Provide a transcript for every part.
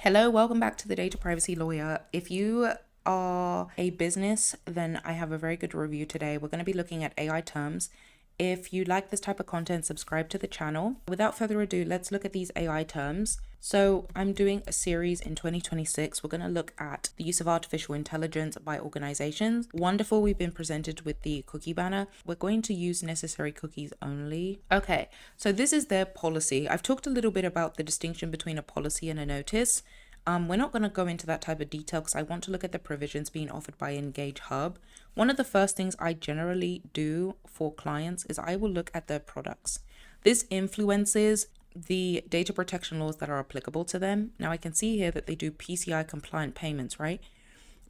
Hello, welcome back to the Data Privacy Lawyer. If you are a business, then I have a very good review today. We're going to be looking at AI terms. If you like this type of content, subscribe to the channel. Without further ado, let's look at these AI terms. So I'm doing a series in 2026. We're going to look at the use of artificial intelligence by organizations. Wonderful, we've been presented with the cookie banner. We're going to use necessary cookies only. Okay, so this is their policy. I've talked a little bit about the distinction between a policy and a notice. We're not going to go into that type of detail because I want to look at the provisions being offered by EngageHub. One of the first things I generally do for clients is I will look at their products. This influences the data protection laws that are applicable to them. Now I can see here that they do PCI compliant payments, right?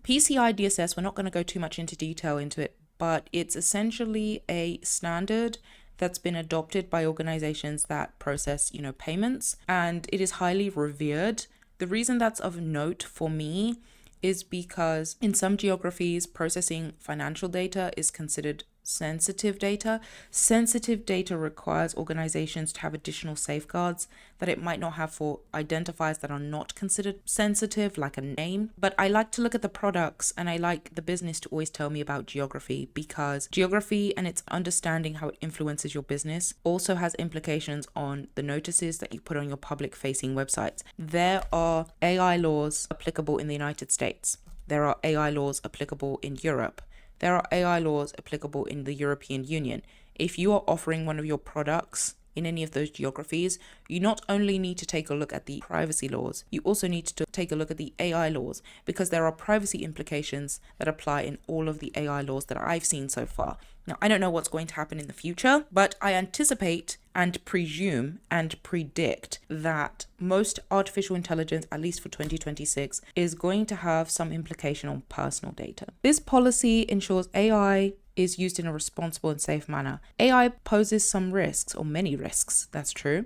PCI DSS, we're not going to go too much into detail into it, but it's essentially a standard that's been adopted by organizations that process, payments, and it is highly revered. The reason that's of note for me is because in some geographies, processing financial data is considered sensitive data. Sensitive data requires organizations to have additional safeguards that it might not have for identifiers that are not considered sensitive, like a name. But I like to look at the products, and I like the business to always tell me about geography, because geography and its understanding how it influences your business also has implications on the notices that you put on your public facing websites. There are AI laws applicable in the United States. There are AI laws applicable in Europe. There are AI laws applicable in the European Union. If you are offering one of your products in any of those geographies, you not only need to take a look at the privacy laws, you also need to take a look at the AI laws, because there are privacy implications that apply in all of the AI laws that I've seen so far. Now, I don't know what's going to happen in the future, but I anticipate and presume and predict that most artificial intelligence, at least for 2026, is going to have some implication on personal data. This policy ensures AI is used in a responsible and safe manner. AI poses some risks, or many risks, that's true,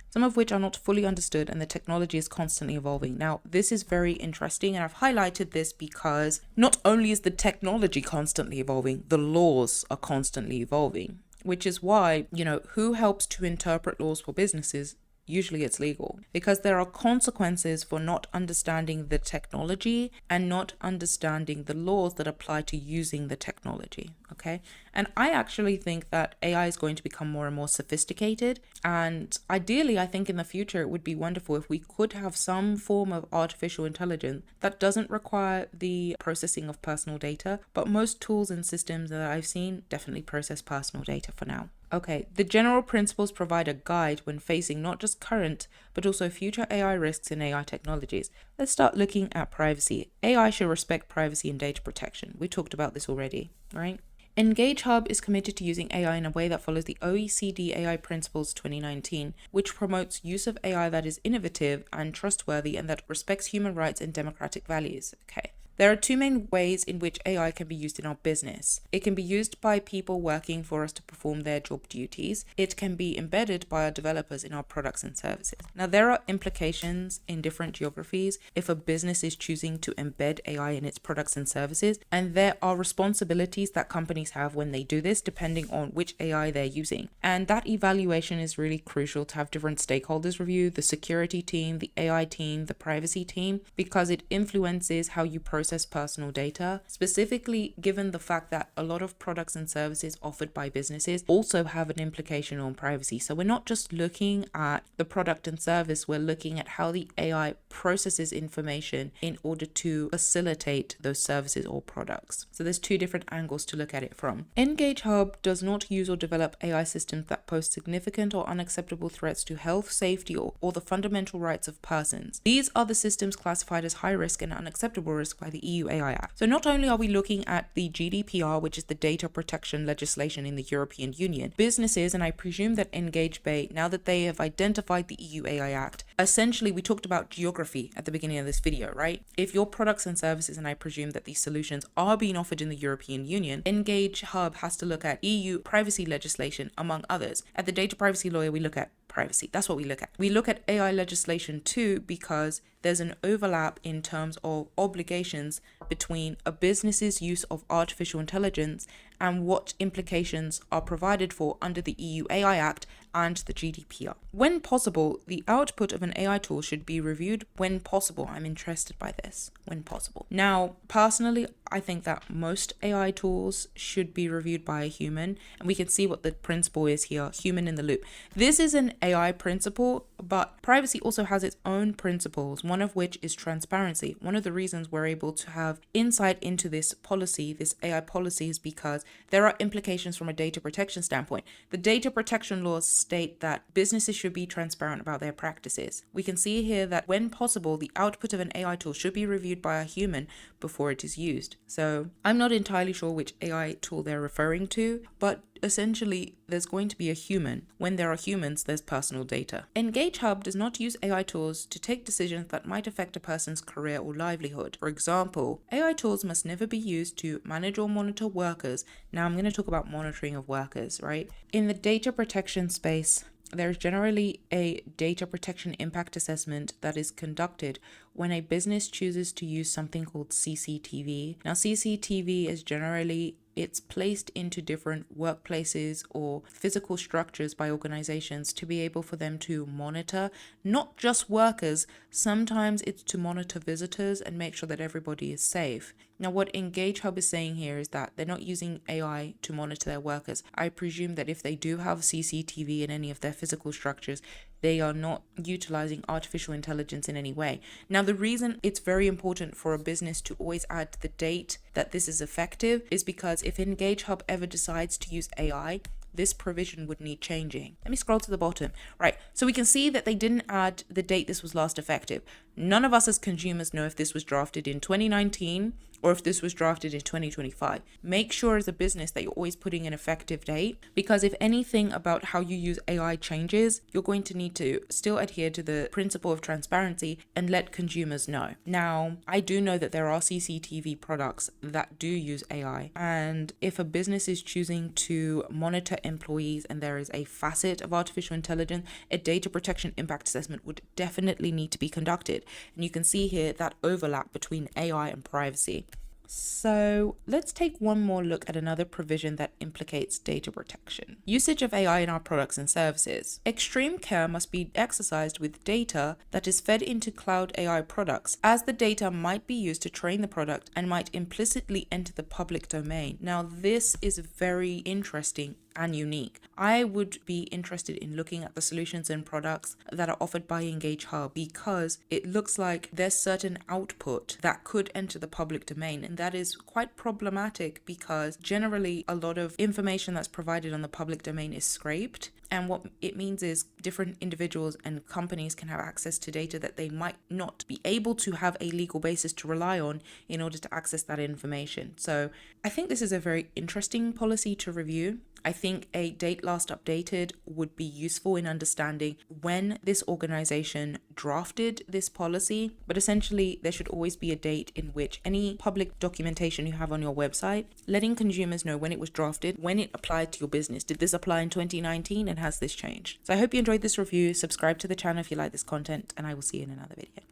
some of which are not fully understood, and the technology is constantly evolving. Now, this is very interesting, and I've highlighted this because not only is the technology constantly evolving, the laws are constantly evolving, which is why, who helps to interpret laws for businesses? Usually it's legal, because there are consequences for not understanding the technology and not understanding the laws that apply to using the technology. Okay. And I actually think that AI is going to become more and more sophisticated. And ideally, I think in the future, it would be wonderful if we could have some form of artificial intelligence that doesn't require the processing of personal data. But most tools and systems that I've seen definitely process personal data for now. Okay, the general principles provide a guide when facing not just current, but also future AI risks in AI technologies. Let's start looking at privacy. AI should respect privacy and data protection. We talked about this already, right? EngageHub is committed to using AI in a way that follows the OECD AI Principles 2019, which promotes use of AI that is innovative and trustworthy and that respects human rights and democratic values. Okay. There are two main ways in which AI can be used in our business. It can be used by people working for us to perform their job duties. It can be embedded by our developers in our products and services. Now, there are implications in different geographies if a business is choosing to embed AI in its products and services, and there are responsibilities that companies have when they do this, depending on which AI they're using. And that evaluation is really crucial to have different stakeholders review: the security team, the AI team, the privacy team, because it influences how you process personal data, specifically given the fact that a lot of products and services offered by businesses also have an implication on privacy. So we're not just looking at the product and service, we're looking at how the AI processes information in order to facilitate those services or products. So there's two different angles to look at it from. EngageHub does not use or develop AI systems that pose significant or unacceptable threats to health, safety, or the fundamental rights of persons. These are the systems classified as high risk and unacceptable risk by the EU AI Act. So not only are we looking at the GDPR, which is the data protection legislation in the European Union, businesses, and I presume that EngageBay, now that they have identified the EU AI Act, essentially we talked about geography at the beginning of this video, right? If your products and services, and I presume that these solutions are being offered in the European Union, EngageHub has to look at EU privacy legislation, among others. At the Data Privacy Lawyer, we look at privacy. That's what we look at. We look at AI legislation too, because there's an overlap in terms of obligations between a business's use of artificial intelligence and what implications are provided for under the EU AI Act and the GDPR. When possible, the output of an AI tool should be reviewed when possible. I'm interested by this, when possible. Now, personally, I think that most AI tools should be reviewed by a human, and we can see what the principle is here, human in the loop. This is an AI principle, but privacy also has its own principles, one of which is transparency. One of the reasons we're able to have insight into this policy, this AI policy, is because there are implications from a data protection standpoint. The data protection laws state that businesses should be transparent about their practices. We can see here that when possible, the output of an AI tool should be reviewed by a human before it is used. So I'm not entirely sure which AI tool they're referring to, but essentially there's going to be a human. When there are humans, there's personal data. EngageHub does not use AI tools to take decisions that might affect a person's career or livelihood. For example, AI tools must never be used to manage or monitor workers. Now I'm going to talk about monitoring of workers, right? In the data protection space, there is generally a data protection impact assessment that is conducted when a business chooses to use something called CCTV. Now, CCTV is generally it's placed into different workplaces or physical structures by organizations to be able for them to monitor not just workers. Sometimes it's to monitor visitors and make sure that everybody is safe. Now, what EngageHub is saying here is that they're not using AI to monitor their workers. I presume that if they do have CCTV in any of their physical structures, they are not utilizing artificial intelligence in any way. Now, the reason it's very important for a business to always add the date that this is effective is because if EngageHub ever decides to use AI, this provision would need changing. Let me scroll to the bottom. Right, so we can see that they didn't add the date this was last effective. None of us as consumers know if this was drafted in 2019 or if this was drafted in 2025. Make sure as a business that you're always putting an effective date, because if anything about how you use AI changes, you're going to need to still adhere to the principle of transparency and let consumers know. Now, I do know that there are CCTV products that do use AI, and if a business is choosing to monitor employees and there is a facet of artificial intelligence, a data protection impact assessment would definitely need to be conducted. And you can see here that overlap between AI and privacy. So let's take one more look at another provision that implicates data protection. Usage of AI in our products and services. Extreme care must be exercised with data that is fed into cloud AI products, as the data might be used to train the product and might implicitly enter the public domain. Now, this is very interesting and unique. I would be interested in looking at the solutions and products that are offered by EngageHub, because it looks like there's certain output that could enter the public domain, and that is quite problematic because generally a lot of information that's provided on the public domain is scraped. And what it means is different individuals and companies can have access to data that they might not be able to have a legal basis to rely on in order to access that information. So I think this is a very interesting policy to review. I think a date last updated would be useful in understanding when this organization drafted this policy, but essentially there should always be a date in which any public documentation you have on your website, letting consumers know when it was drafted, when it applied to your business. Did this apply in 2019 and has this changed? So I hope you enjoyed this review. Subscribe to the channel if you like this content, and I will see you in another video.